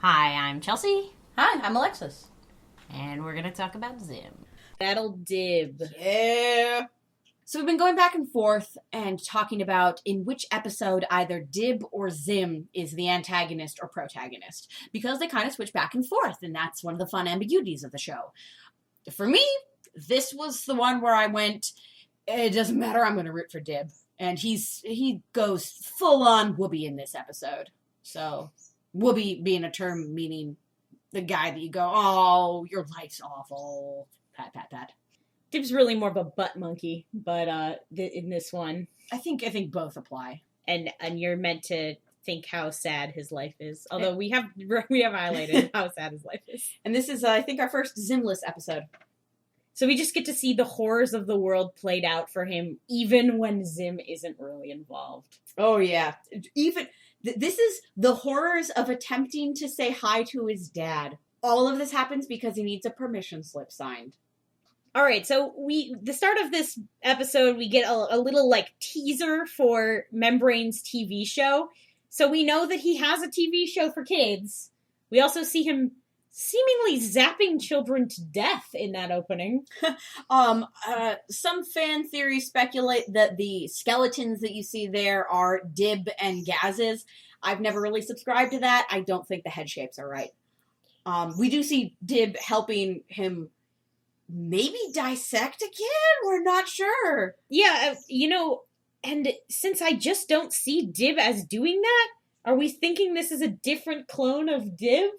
Hi, I'm Chelsea, Hi, I'm Alexis. and we're going to talk about Zim. Battle Dib. Yeah. So we've been going back and forth and talking about in which episode either Dib or Zim is the antagonist or protagonist, because they kind of switch back and forth, and that's one of the fun ambiguities of the show. For me, this was the one where I went, it doesn't matter, I'm going to root for Dib. And he goes full-on whoopee in this episode. So, whoopee being a term meaning the guy that you go, oh, your life's awful. Pat, pat, pat. Dib's really more of a butt monkey, but in this one, I think both apply. and you're meant to think how sad his life is. Although we have highlighted how sad his life is. And this is, I think, our first Zimless episode. So we just get to see the horrors of the world played out for him, even when Zim isn't really involved. Oh, yeah. Even this is the horrors of attempting to say hi to his dad. All of this happens because he needs a permission slip signed. All right, so the start of this episode, we get a little like teaser for Membrane's TV show. So we know that he has a TV show for kids. We also see him seemingly zapping children to death in that opening. Some fan theories speculate that the skeletons that you see there are Dib and Gaz's. I've never really subscribed to that. I don't think the head shapes are right. We do see Dib helping him maybe dissect a kid? We're not sure. Yeah, and since I just don't see Dib as doing that, are we thinking this is a different clone of Dib?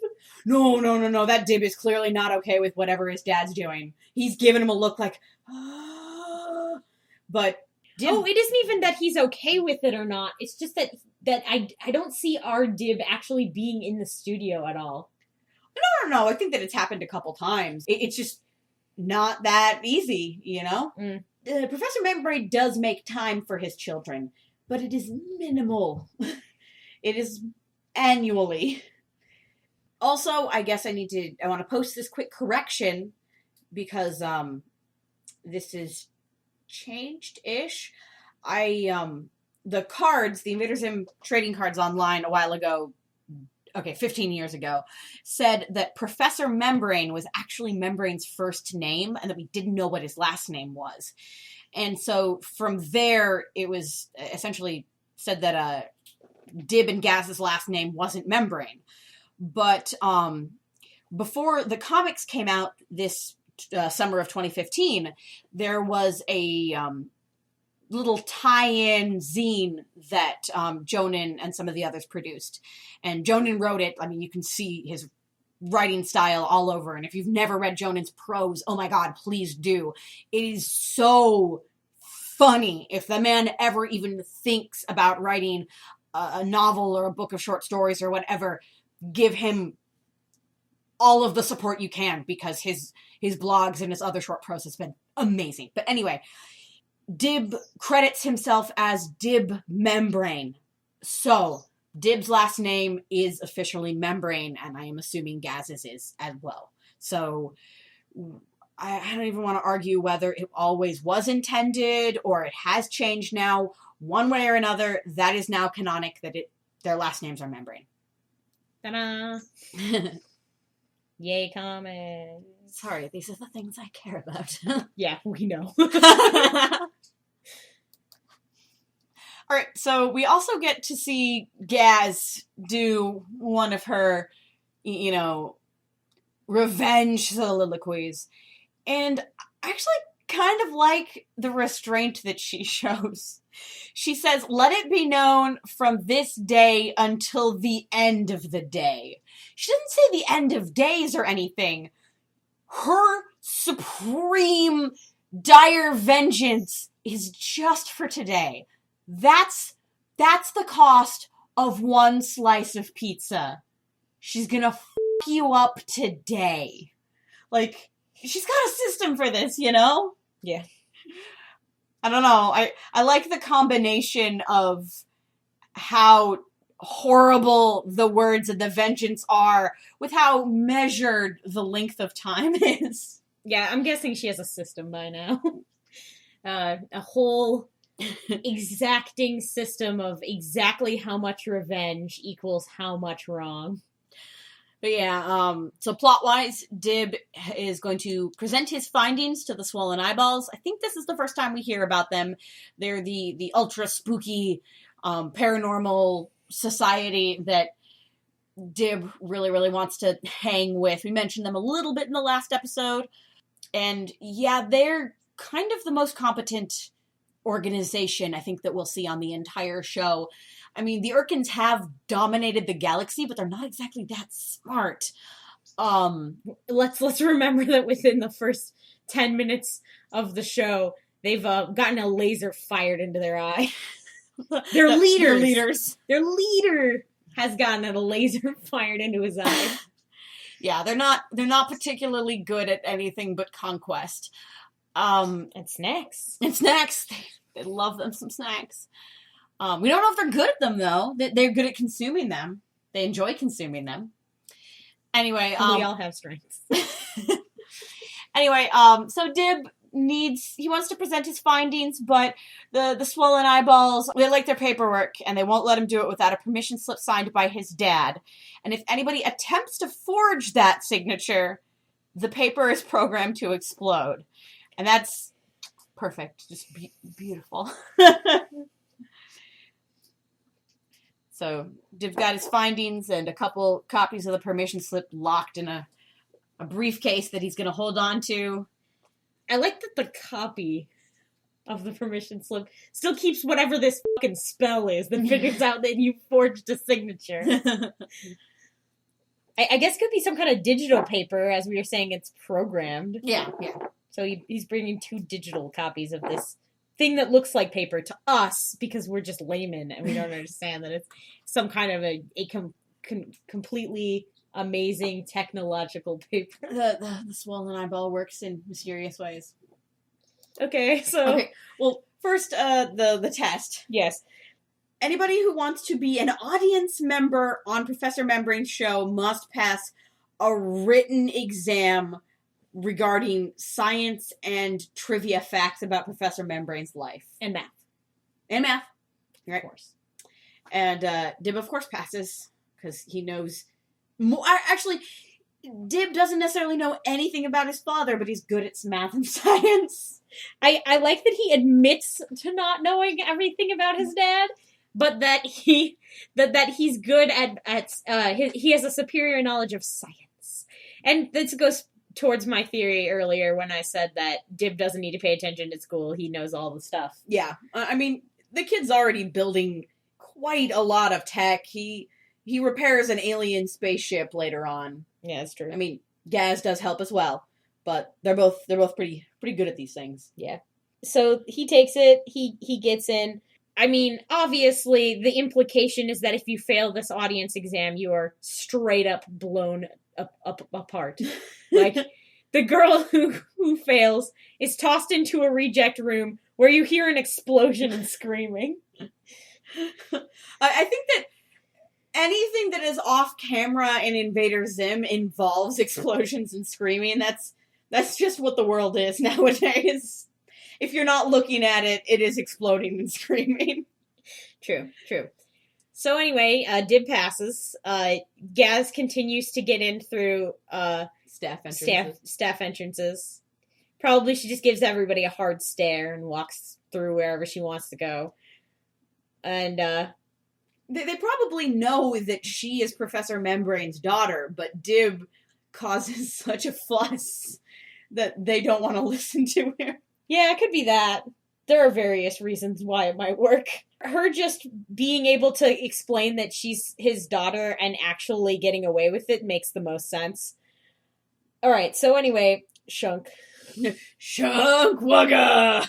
No. That Dib is clearly not okay with whatever his dad's doing. He's giving him a look like, but Dib... Oh, it isn't even that he's okay with it or not. It's just that I don't see our Dib actually being in the studio at all. No. I think that it's happened a couple times. It's just not that easy, you know? Professor Membrane does make time for his children, but it is minimal. It is annually. Also, I guess I want to post this quick correction because this is changed-ish. The cards, the Invader Zim trading cards online a while ago, 15 years ago, said that Professor Membrane was actually Membrane's first name and that we didn't know what his last name was. And so from there, it was essentially said that Dib and Gaz's last name wasn't Membrane. But before the comics came out this summer of 2015, there was a little tie-in zine that Jonan and some of the others produced. And Jonan wrote it. I mean, you can see his writing style all over. And if you've never read Jonan's prose, oh my God, please do. It is so funny. If the man ever even thinks about writing a novel or a book of short stories or whatever, give him all of the support you can, because his blogs and his other short prose has been amazing. But anyway, Dib credits himself as Dib Membrane. So, Dib's last name is officially Membrane, and I am assuming Gaz's is as well. So, I don't even want to argue whether it always was intended or it has changed now. One way or another, that is now canonic, that their last names are Membrane. Ta-da! Yay, comments. Sorry, these are the things I care about. Yeah, we know. All right, so we also get to see Gaz do one of her, revenge soliloquies. And I actually kind of like the restraint that she shows. She says, "Let it be known from this day until the end of the day." She doesn't say the end of days or anything. Her supreme, dire vengeance is just for today. That's the cost of one slice of pizza. She's gonna f*** you up today. Like, she's got a system for this, you know? Yeah. I don't know. I like the combination of how horrible the words and the vengeance are with how measured the length of time is. Yeah, I'm guessing she has a system by now. A whole exacting system of exactly how much revenge equals how much wrong. But yeah, so plot-wise, Dib is going to present his findings to the Swollen Eyeballs. I think this is the first time we hear about them. They're the ultra-spooky, paranormal society that Dib really, really wants to hang with. We mentioned them a little bit in the last episode. And yeah, they're kind of the most competent organization, I think, that we'll see on the entire show. I mean, the Urkins have dominated the galaxy, but they're not exactly that smart. Let's remember that within the first 10 minutes of the show, they've gotten a laser fired into their eye. Their leaders. Their leader has gotten a laser fired into his eye. Yeah, they're not particularly good at anything but conquest. And snacks. They love them some snacks. We don't know if they're good at them, though. They're good at consuming them. They enjoy consuming them. Anyway, we all have strengths. Anyway, so Dib wants to present his findings, but the Swollen Eyeballs, they like their paperwork, and they won't let him do it without a permission slip signed by his dad. And if anybody attempts to forge that signature, the paper is programmed to explode. And that's perfect. Just beautiful. So Dib's got his findings and a couple copies of the permission slip locked in a briefcase that he's going to hold on to. I like that the copy of the permission slip still keeps whatever this fucking spell is that figures out that you forged a signature. I guess it could be some kind of digital paper, as we were saying, it's programmed. Yeah. So he's bringing 2 digital copies of this thing that looks like paper to us, because we're just laymen and we don't understand that it's some kind of a completely amazing technological paper. The Swollen Eyeball works in mysterious ways. Okay, so... Okay, well, first, the test. Yes. Anybody who wants to be an audience member on Professor Membrane's show must pass a written exam regarding science and trivia facts about Professor Membrane's life. And math. Right. Of course. And Dib, of course, passes, because he knows more. Actually, Dib doesn't necessarily know anything about his father, but he's good at math and science. I like that he admits to not knowing everything about his dad, but that he's good he has a superior knowledge of science. And this goes towards my theory earlier when I said that Dib doesn't need to pay attention to school. He knows all the stuff. Yeah. I mean, the kid's already building quite a lot of tech. He repairs an alien spaceship later on. Yeah, that's true. I mean, Gaz does help as well, but they're both pretty good at these things. Yeah. So he takes it, he gets in. I mean, obviously, the implication is that if you fail this audience exam, you are straight up blown apart. Like, the girl who fails is tossed into a reject room where you hear an explosion and screaming. I think that anything that is off camera in Invader Zim involves explosions and screaming. That's just what the world is nowadays. If you're not looking at it, it is exploding and screaming. True. So anyway, Dib passes. Gaz continues to get in through staff entrances. Probably she just gives everybody a hard stare and walks through wherever she wants to go. And they probably know that she is Professor Membrane's daughter, but Dib causes such a fuss that they don't want to listen to her. Yeah, it could be that. There are various reasons why it might work. Her just being able to explain that she's his daughter and actually getting away with it makes the most sense. Alright, so anyway, Shunk. Shunk Wugga!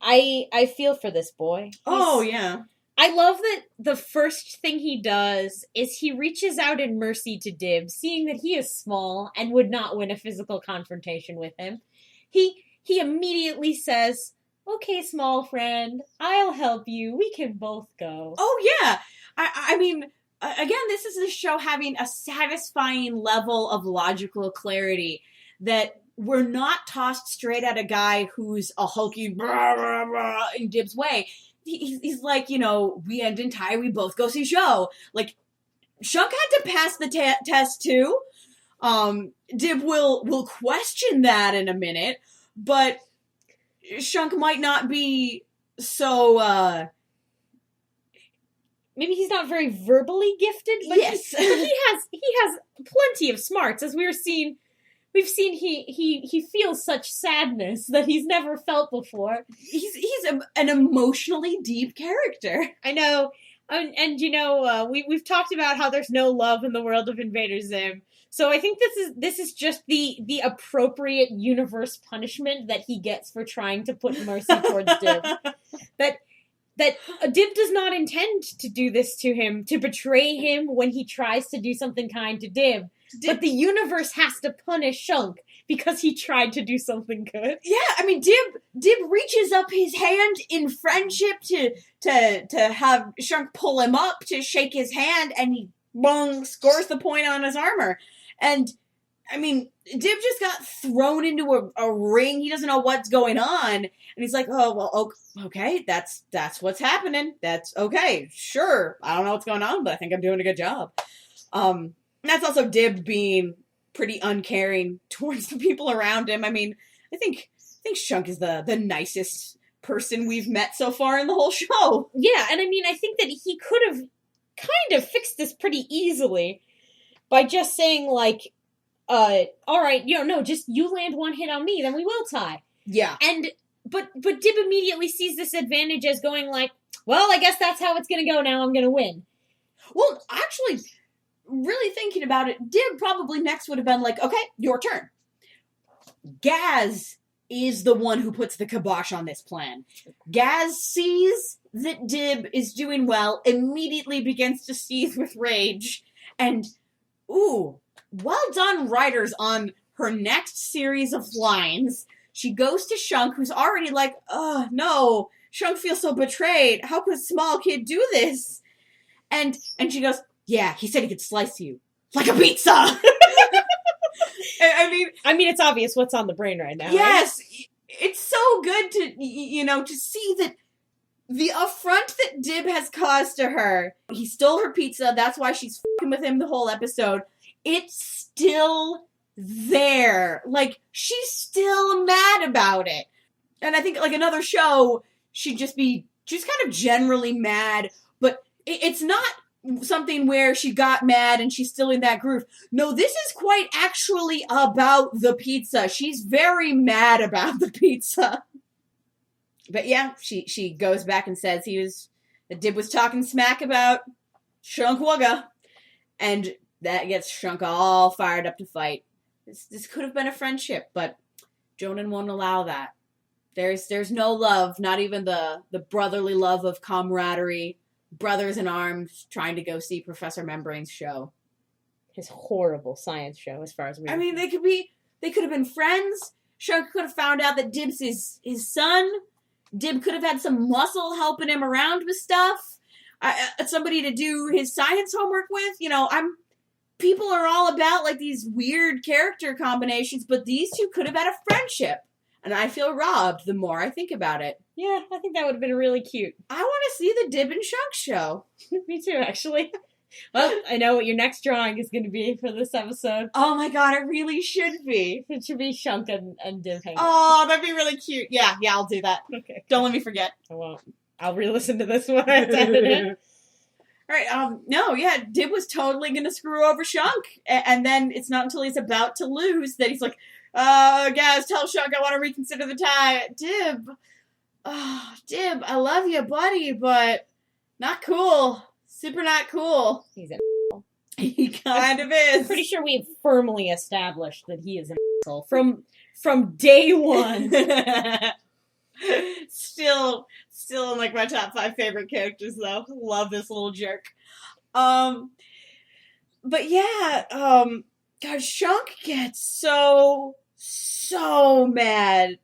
I feel for this boy. Yeah. I love that the first thing he does is he reaches out in mercy to Dib, seeing that he is small and would not win a physical confrontation with him. He immediately says, "Okay, small friend, I'll help you. We can both go." Oh, yeah. I mean, again, this is a show having a satisfying level of logical clarity that we're not tossed straight at a guy who's a hulky blah, blah, blah, in Dib's way. He's like, we end in tie, we both go see show. Like, Shunk had to pass the test too. Dib will question that in a minute, but Shunk might not be so, maybe he's not very verbally gifted, but yes. he has plenty of smarts. As we've seen he feels such sadness that he's never felt before. He's an emotionally deep character. I know, and we've talked about how there's no love in the world of Invader Zim. So I think this is just the appropriate universe punishment that he gets for trying to put mercy towards Dib. That Dib does not intend to do this to him, to betray him when he tries to do something kind to Dib. But the universe has to punish Shunk because he tried to do something good. Yeah, I mean, Dib reaches up his hand in friendship to have Shunk pull him up to shake his hand, and he scores the point on his armor. And I mean, Dib just got thrown into a ring. He doesn't know what's going on. And he's like, oh, well, okay, that's what's happening. That's okay, sure. I don't know what's going on, but I think I'm doing a good job. That's also Dib being pretty uncaring towards the people around him. I mean, I think Shunk is the nicest person we've met so far in the whole show. Yeah, and I mean, I think that he could have kind of fixed this pretty easily by just saying, like, all right, just you land one hit on me, then we will tie. Yeah. But Dib immediately sees this advantage as going like, well, I guess that's how it's gonna go now, I'm gonna win. Well, actually, really thinking about it, Dib probably next would have been like, okay, your turn. Gaz is the one who puts the kibosh on this plan. Gaz sees that Dib is doing well, immediately begins to seethe with rage, and, ooh, well done, writers, on her next series of lines. She goes to Shunk, who's already like, oh, no, Shunk feels so betrayed. How could a small kid do this? And she goes, yeah, he said he could slice you like a pizza. I mean, it's obvious what's on the brain right now. Yes, right? It's so good to see that the affront that Dib has caused to her. He stole her pizza. That's why she's f***ing with him the whole episode. It's still there. Like, she's still mad about it. And I think, like, another show, she'd just kind of generally mad, but it's not something where she got mad and she's still in that groove. No, this is quite actually about the pizza. She's very mad about the pizza. But yeah, she goes back and says that Dib was talking smack about Shunk Wugga. And that gets Shunk all fired up to fight. This could have been a friendship, but Jonan won't allow that. There's no love, not even the brotherly love of camaraderie, brothers in arms trying to go see Professor Membrane's show. His horrible science show, as far as we know. I mean, they could have been friends. Shunk could have found out that Dib's his son. Dib could have had some muscle helping him around with stuff. Somebody to do his science homework with. People are all about, like, these weird character combinations, but these two could have had a friendship. And I feel robbed the more I think about it. Yeah, I think that would have been really cute. I want to see the Dib and Shunk show. Me too, actually. Well, I know what your next drawing is going to be for this episode. Oh my god, it really should be. It should be Shunk and Dib hanging out. Oh, that'd be really cute. Yeah, I'll do that. Okay. Don't let me forget. I won't. I'll re-listen to this one. All right, no, yeah, Dib was totally going to screw over Shunk. And then it's not until he's about to lose that he's like, guys, tell Shunk I want to reconsider the tie. Dib, I love you, buddy, but not cool. Super not cool. He's an He kind of is. I'm pretty sure we've firmly established that he is an asshole from day one. Still in, like, my top 5 favorite characters, though. Love this little jerk. But yeah, God, Shunk gets so mad.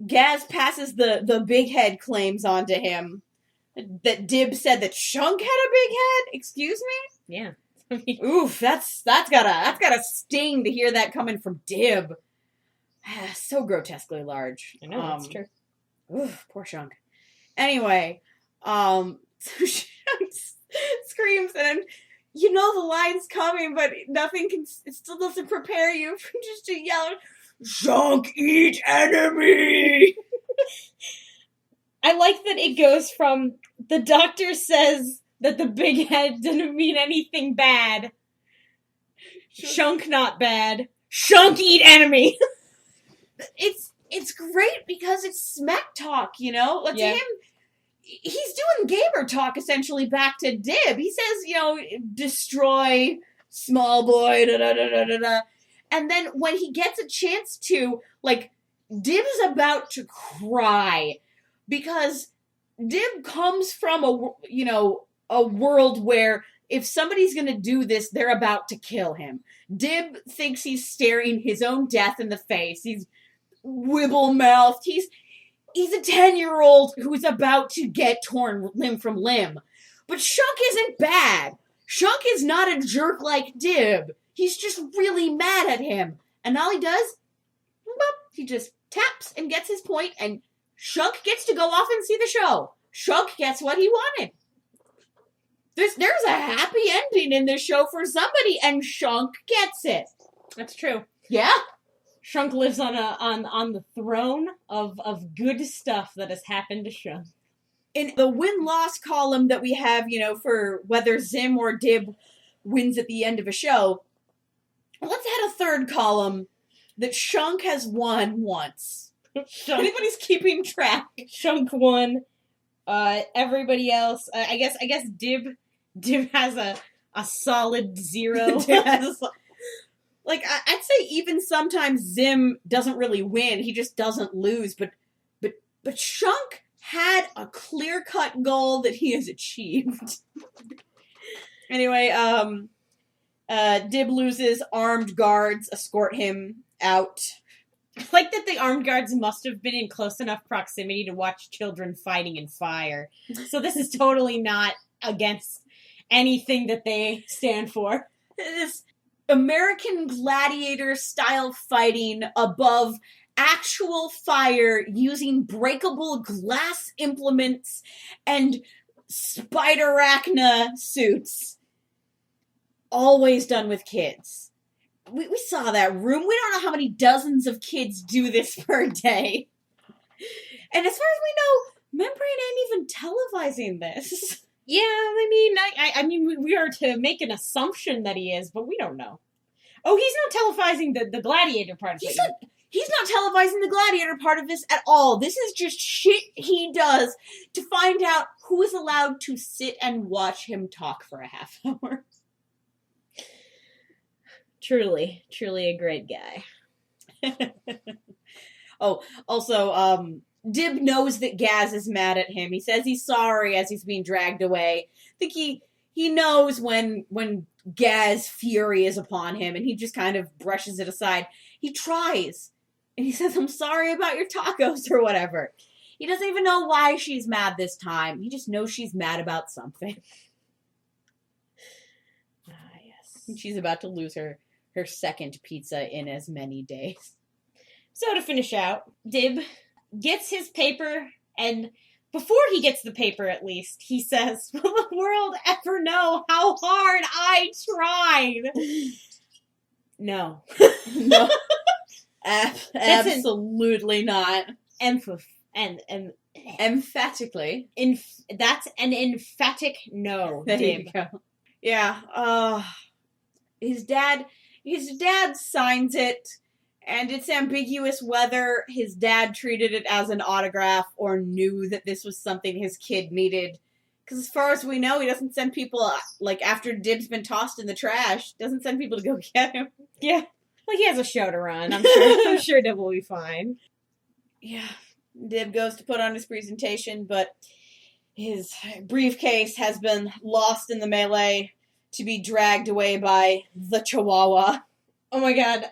Gaz passes the big head claims onto him. That Dib said that Shunk had a big head? Excuse me? Yeah. Oof, that's gotta sting to hear that coming from Dib. So grotesquely large. I know, that's true. Oof, poor Shunk. Anyway, so Shunk screams, and you know the line's coming, but it still doesn't prepare you for just to yell, Shunk, eat enemy! I like that it goes from, the doctor says that the big head didn't mean anything bad. Shunk not bad. Shunk eat enemy! It's great because it's smack talk, you know? Like, Yeah. to him, he's doing gamer talk, essentially, back to Dib. He says, you know, destroy, small boy, da-da-da-da-da-da. And then when he gets a chance to, like, Dib is about to cry because Dib comes from a world where if somebody's going to do this, they're about to kill him. Dib thinks he's staring his own death in the face. He's wibble-mouthed. He's a 10-year-old who's about to get torn limb from limb. But Shunk isn't bad. Shunk is not a jerk like Dib. He's just really mad at him. And all he does, he just taps and gets his point, and Shunk gets to go off and see the show. Shunk gets what he wanted. There's a happy ending in this show for somebody, and Shunk gets it. That's true. Yeah? Shunk lives on the throne of good stuff that has happened to Shunk. In the win-loss column that we have, you know, for whether Zim or Dib wins at the end of a show, let's add a third column that Shunk has won once. Anybody's keeping track. Shunk won. Everybody else, I guess Dib has a solid 0. Like, I'd say even sometimes Zim doesn't really win. He just doesn't lose. But Shunk had a clear-cut goal that he has achieved. Anyway, Dib loses. Armed guards escort him out. I like that the armed guards must have been in close enough proximity to watch children fighting in fire. So this is totally not against anything that they stand for. This American gladiator-style fighting above actual fire using breakable glass implements and spiderachna suits. Always done with kids. We saw that room. We don't know how many dozens of kids do this per day. And as far as we know, Membrane ain't even televising this. Yeah, I mean, we are to make an assumption that he is, but we don't know. Oh, he's not televising the gladiator part of it. He's not televising the gladiator part of this at all. This is just shit he does to find out who is allowed to sit and watch him talk for a half hour. Truly a great guy. Oh, also, Dib knows that Gaz is mad at him. He says he's sorry as he's being dragged away. I think he knows when Gaz fury is upon him, and he just kind of brushes it aside. He tries, and he says, I'm sorry about your tacos or whatever. He doesn't even know why she's mad this time. He just knows she's mad about something. Yes. And she's about to lose her second pizza in as many days. So to finish out, Dib gets his paper, and before he gets the paper at least, he says, will the world ever know how hard I tried? No. No. Absolutely not. Emphatically. That's an emphatic no, There Dib. you go. Yeah. His dad signs it, and it's ambiguous whether his dad treated it as an autograph or knew that this was something his kid needed. Because as far as we know, he doesn't send people, like, after Dib's been tossed in the trash, doesn't send people to go get him. Yeah. Like, he has a show to run. I'm sure Dib will be fine. Yeah. Dib goes to put on his presentation, but his briefcase has been lost in the melee to be dragged away by the Chihuahua. Oh my god,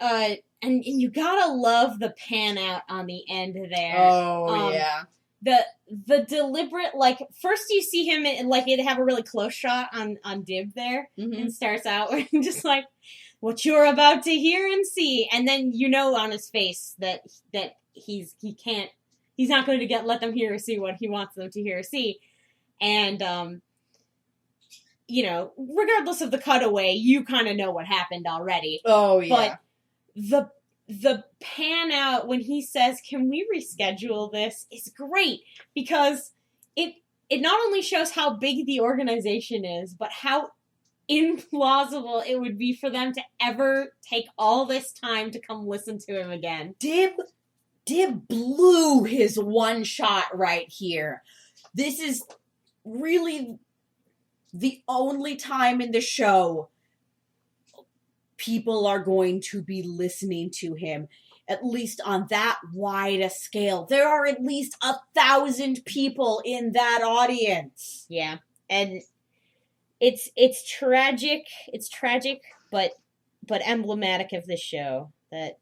and you gotta love the pan out on the end there. Oh, yeah. The deliberate, like, first you see him, like, it have a really close shot on Dib there, and starts out where he's just like, what you're about to hear and see, and then you know on his face that he's not going to let them hear or see what he wants them to hear or see, and regardless of the cutaway, you kind of know what happened already. Oh, yeah. But the pan out when he says, "Can we reschedule this?" is great because it not only shows how big the organization is, but how implausible it would be for them to ever take all this time to come listen to him again. Dib blew his one shot right here. This is really the only time in the show people are going to be listening to him, at least on that wide a scale. There are at least 1,000 people in that audience. Yeah, and it's tragic. It's tragic, but emblematic of this show that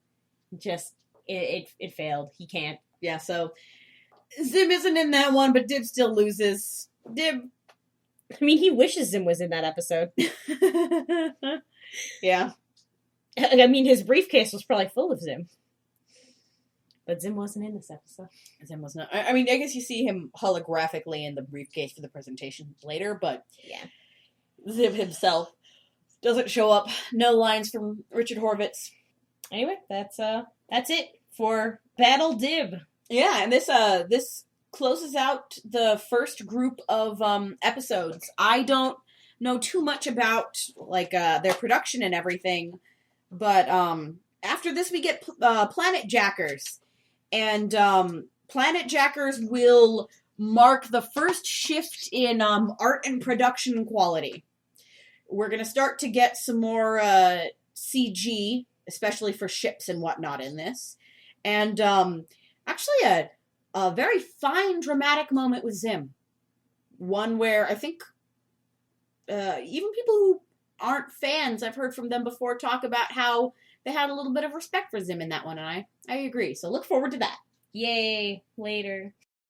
just it failed. He can't. Yeah, so Zim isn't in that one, but Dib still loses. Dib. I mean, he wishes Zim was in that episode. Yeah. I mean, his briefcase was probably full of Zim. But Zim wasn't in this episode. Zim was not. I mean, I guess you see him holographically in the briefcase for the presentation later, but yeah, Zim himself doesn't show up. No lines from Richard Horvitz. Anyway, that's it for Battle Dib. Yeah, and this closes out the first group of episodes. I don't know too much about their production and everything, but after this we get Planet Jackers, and Planet Jackers will mark the first shift in art and production quality. We're gonna start to get some more CG, especially for ships and whatnot in this, and actually a very fine dramatic moment with Zim. One where I think even people who aren't fans, I've heard from them before, talk about how they had a little bit of respect for Zim in that one, and I agree. So look forward to that. Yay, later.